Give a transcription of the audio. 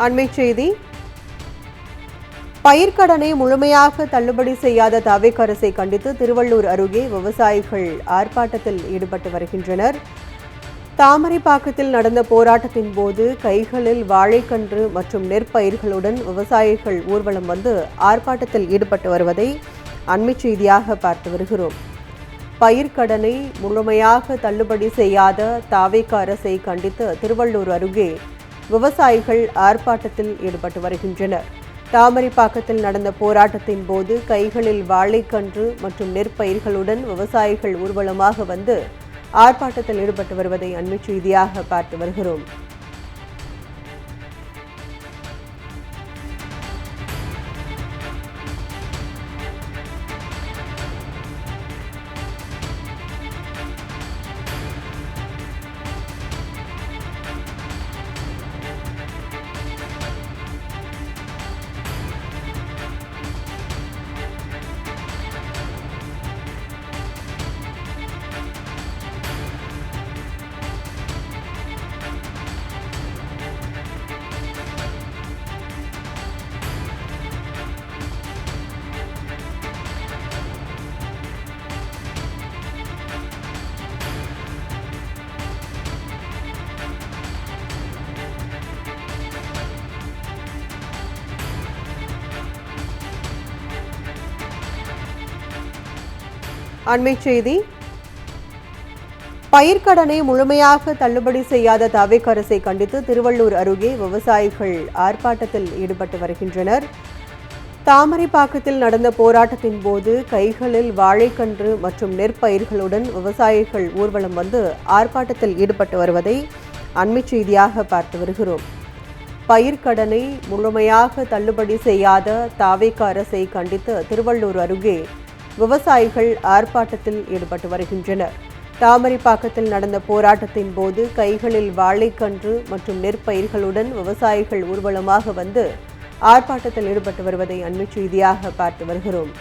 அண்மைச் செய்தி. பயிர்க்கடனை முழுமையாக தள்ளுபடி செய்யாத தவேக அரசை கண்டித்து திருவள்ளூர் அருகே விவசாயிகள் ஆர்ப்பாட்டத்தில் ஈடுபட்டு வருகின்றனர். தாமரைப்பாக்கத்தில் நடந்த போராட்டத்தின் போது கைகளில் வாழைக்கன்று மற்றும் நெற்பயிர்களுடன் விவசாயிகள் ஊர்வலம் வந்து ஆர்ப்பாட்டத்தில் ஈடுபட்டு வருவதை அண்மைச் செய்தியாக பார்த்து வருகிறோம். பயிர்க்கடனை முழுமையாக தள்ளுபடி செய்யாத தவேக அரசை கண்டித்து திருவள்ளூர் அருகே விவசாயிகள் ஆர்ப்பாட்டத்தில் ஈடுபட்டு வருகின்றனர். தாமரைப்பாக்கத்தில் நடந்த போராட்டத்தின் போது கைகளில் வாழைக்கன்று மற்றும் நெற்பயிர்களுடன் விவசாயிகள் ஊர்வலமாக வந்து ஆர்ப்பாட்டத்தில் ஈடுபட்டு வருவதை அண்மைச் செய்தியாக பார்த்து வருகிறோம். அண்மைச் செய்தி. பயிர்க்கடனை முழுமையாக தள்ளுபடி செய்யாத தவேக அரசை கண்டித்து திருவள்ளூர் அருகே விவசாயிகள் ஆர்ப்பாட்டத்தில் ஈடுபட்டு வருகின்றனர். தாமரைப்பாக்கத்தில் நடந்த போராட்டத்தின் போது கைகளில் வாழைக்கன்று மற்றும் நெற்பயிர்களுடன் விவசாயிகள் ஊர்வலம் வந்து ஆர்ப்பாட்டத்தில் ஈடுபட்டு வருவதை அண்மைச் செய்தியாக பார்த்து வருகிறோம். பயிர்க்கடனை முழுமையாக தள்ளுபடி செய்யாத தவேக அரசை கண்டித்து திருவள்ளூர் அருகே விவசாயிகள் ஆர்ப்பாட்டத்தில் ஈடுபட்டு வருகின்றனர். தாமரைப்பாக்கத்தில் நடந்த போராட்டத்தின் போது கைகளில் வாழைக்கன்று மற்றும் நெற்பயிர்களுடன் விவசாயிகள் ஊர்வலமாக வந்து ஆர்ப்பாட்டத்தில் ஈடுபட்டு வருவதை அண்மைச் செய்தியாக பார்த்து வருகிறோம்.